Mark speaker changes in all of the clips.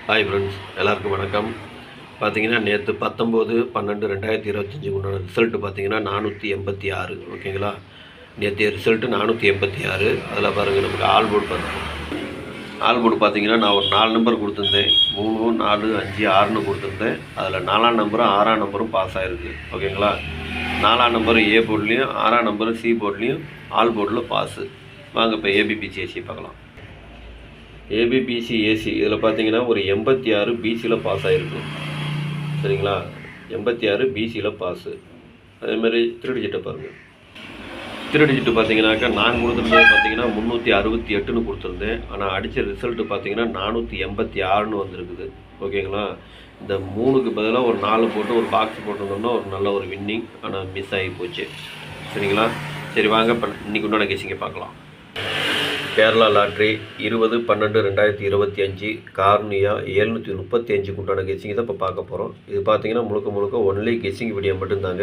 Speaker 1: Hi friends, எல்லாருக்கும் வணக்கம். பார்த்தீங்கன்னா நேற்று 19/12/2025 உண்டான ரிசல்ட்டு பார்த்தீங்கன்னா 486. ஓகேங்களா? நேற்றைய ரிசல்ட்டு 486. அதில் பாருங்கள், நமக்கு ஆல் போர்டு பார்த்தீங்கன்னா நான் ஒரு 4 நம்பர் கொடுத்துருந்தேன். 3, 4, 5, 6ன்னு கொடுத்துருந்தேன். அதில் 4ஆம் நம்பரும் 6ஆம் நம்பரும் பாஸ் ஆகிருக்கு. ஓகேங்களா? 4ஆம் நம்பர் ஏ போர்ட்லேயும் 6ஆம் நம்பர் சி போர்ட்லேயும் ஆல் போர்டில் பாஸு. வாங்க இப்போ ஏபிபிசிஎஸ்சி பார்க்கலாம். ஏபிபிசிஏசி இதில் பார்த்தீங்கன்னா ஒரு 86 பிசியில் பாஸ் ஆகிருக்கு. சரிங்களா? 86 பிசியில் பாஸு. அதேமாதிரி திருடிஜிட்டை பாருங்கள். திருடிஜிட்டு பார்த்தீங்கன்னாக்கா நான் கொடுத்துருந்தது பார்த்தீங்கன்னா 368ன்னு கொடுத்துருந்தேன். ஆனால் அடித்த ரிசல்ட்டு பார்த்தீங்கன்னா 486ன்னு வந்திருக்குது. ஓகேங்களா? இந்த 3க்கு பதிலாக ஒரு 4 போட்டு ஒரு பாக்ஸ் போட்டிருந்தோம்னா ஒரு நல்ல ஒரு வின்னிங். ஆனால் மிஸ் ஆகி போச்சு. சரிங்களா? சரி வாங்க இப்போ இன்றைக்கி உண்டான கெஸிங்கை பார்க்கலாம். கேரளா லாட்ரி 20/12/2025 கார்னியா 735 உண்டான கெஸ்ஸிங் தான் இப்போ பார்க்க போகிறோம். இது பார்த்தீங்கன்னா முழுக்க ஒன்லி கெஸ்ஸிங் வீடியோ மட்டும்தாங்க.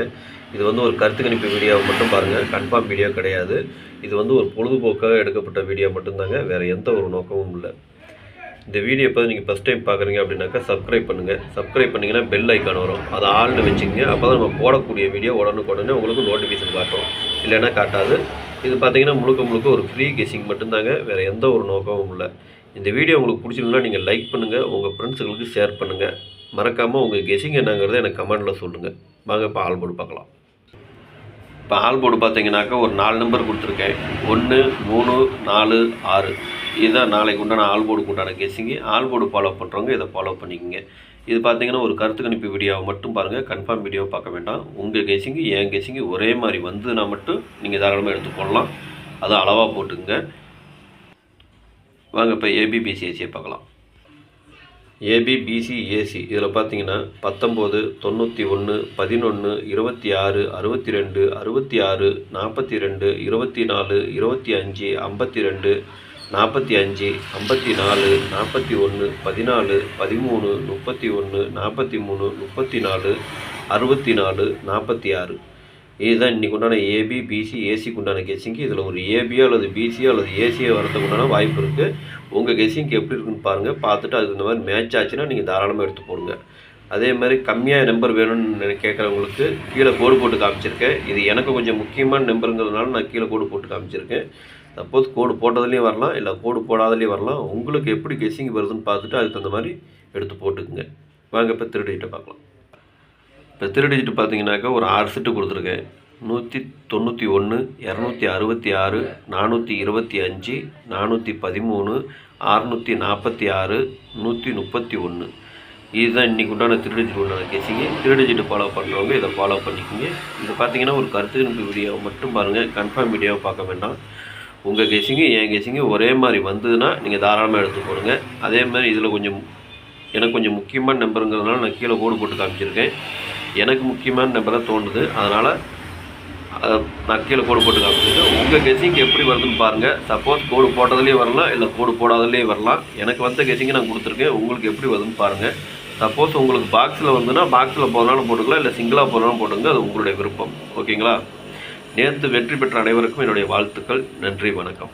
Speaker 1: இது வந்து ஒரு கருத்து கணிப்பு வீடியோவை மட்டும் பாருங்கள், கன்ஃபார்ம் வீடியோ கிடையாது. இது வந்து ஒரு பொழுதுபோக்காக எடுக்கப்பட்ட வீடியோ மட்டும்தாங்க, வேறு எந்த ஒரு நோக்கமும் இல்லை. இந்த வீடியோ இப்போ நீங்கள் ஃபஸ்ட் டைம் பார்க்குறீங்க அப்படின்னாக்கா சப்ஸ்கிரைப் பண்ணுங்கள். சப்ஸ்கிரைப் பண்ணிங்கன்னா பெல் ஐக்கான் வரும், அதை ஆள்னு வச்சுக்கோங்க. அப்போ தான் நம்ம போடக்கூடிய வீடியோ உடனுக்குடனே உங்களுக்கு நோட்டிஃபிகேஷன் காட்டும், இல்லைன்னா காட்டாது. இது பார்த்தீங்கன்னா முழுக்க ஒரு ஃப்ரீ கெஸ்ஸிங் மட்டும்தாங்க, வேறு எந்த ஒரு நோக்கமும் இல்லை. இந்த வீடியோ உங்களுக்கு பிடிச்சிருந்தா நீங்கள் லைக் பண்ணுங்கள், உங்கள் ஃப்ரெண்ட்ஸுங்களுக்கு ஷேர் பண்ணுங்கள். மறக்காமல் உங்கள் கெஸ்ஸிங் என்னங்கிறத எனக்கு கமெண்டில் சொல்லுங்கள். வாங்க இப்போ ஆல் போர்டு பார்க்கலாம். இப்போ ஆல் போர்டு பார்த்தீங்கன்னாக்கா ஒரு 4 நம்பர் கொடுத்துருக்கேன். 1, 3, 4, 6. இதுதான் நாளைக்கு உண்டான ஆல் போர்டுக்கு உண்டான கெஸ்ஸிங்கு. ஆல் போர்டு ஃபாலோ பண்ணுறவங்க இதை ஃபாலோ பண்ணிக்கோங்க. இது பார்த்தீங்கன்னா ஒரு கருத்து கணிப்பு வீடியோவை மட்டும் பாருங்கள், கன்ஃபார்ம் வீடியோவை பார்க்க வேண்டாம். உங்கள் கெஸ்ஸிங்கு என் கெஸ்ஸிங்கு ஒரே மாதிரி வந்ததுன்னா மட்டும் நீங்கள் தாராளமாக எடுத்துக்கொள்ளலாம். அதை அளவாக போட்டுக்குங்க. வாங்க இப்போ ஏபிபிசிஏசியை பார்க்கலாம். ஏபிபிசிஏசி இதில் பார்த்தீங்கன்னா 19, 91, 11, 26, 62, 66, 42, 24, 25, 52, 45, 54, 41, 14, 13, 31, 43, 34, 64, 46. இதுதான் இன்றைக்கு உண்டான ஏபி பிசி ஏசிக்கு உண்டான கெஸ்ஸிங்கு. இதில் ஒரு ஏபியோ அல்லது பிசியோ அல்லது ஏசியோ வரதுக்கு உண்டான வாய்ப்பு இருக்குது. உங்கள் கெஸ்ஸிங்க்கு எப்படி இருக்குன்னு பாருங்கள். பார்த்துட்டு அதுக்கு இந்த மாதிரி மேட்ச் ஆச்சுன்னா நீங்கள் தாராளமாக எடுத்து போடுங்க. அதே மாதிரி கம்மியாக நம்பர் வேணும்னு கேட்குறவங்களுக்கு கீழே கோடு போட்டு காமிச்சிருக்கேன். இது எனக்கு கொஞ்சம் முக்கியமான நம்பருங்கிறதுனால நான் கீழே கோடு போட்டு காமிச்சிருக்கேன். சப்போஸ் கோடு போட்டதுலேயும் வரலாம், இல்லை கோடு போடாதலேயும் வரலாம். உங்களுக்கு எப்படி கெஸ்ஸிங் வருதுன்னு பார்த்துட்டு அதுக்கு தகுந்த மாதிரி எடுத்து போட்டுக்குங்க. வாங்க இப்போ திருடிஜிட்டை பார்க்கலாம். இப்போ திருடிஜிட்டு பார்த்தீங்கன்னாக்கா ஒரு 6 செட்டு கொடுத்துருக்கேன். 191, 266, 425, 413, 646, 131. இதுதான் இன்றைக்கி உண்டான திருடிஜிட்டு உண்டான கெஸ்ஸிங்கு. திருடிஜிட்டு ஃபாலோ பண்ணுறவங்க இதை ஃபாலோ பண்ணிக்கோங்க. இது பார்த்தீங்கன்னா ஒரு கருத்து கணிப்பு வீடியோவை மட்டும் பாருங்கள், கன்ஃபார்ம் வீடியோவை பார்க்க வேண்டாம். உங்கள் கெஸ்ஸிங்கு என் கெஸ்ஸிங்கு ஒரே மாதிரி வந்ததுன்னா நீங்கள் தாராளமாக எடுத்து போடுங்க. அதே மாதிரி இதில் எனக்கு கொஞ்சம் முக்கியமான நம்பருங்கிறதுனால நான் கீழே கோடு போட்டு காமிச்சிருக்கேன். எனக்கு முக்கியமான நம்பராக தோணுது, அதனால் நான் கீழே கோடு போட்டு காமிச்சிருக்கேன். உங்கள் கெஸ்ஸிங் எப்படி வருதுன்னு பாருங்கள். சப்போஸ் கோடு போட்டதுலேயே வரலாம், இல்லை கோடு போடாததுலேயே வரலாம். எனக்கு வந்த கெஸ்ஸிங்கை நான் கொடுத்துருக்கேன். உங்களுக்கு எப்படி வருதுன்னு பாருங்கள். சப்போஸ் உங்களுக்கு பாக்ஸில் வந்துன்னா பாக்ஸில் போகிறனாலும் போட்டுக்கலாம், இல்லை சிங்கிளாக போகிறனாலும் போட்டுங்க. அது உங்களுடைய விருப்பம். ஓகேங்களா? நேற்று வெற்றி பெற்ற அனைவருக்கும் என்னுடைய வாழ்த்துக்கள். நன்றி, வணக்கம்.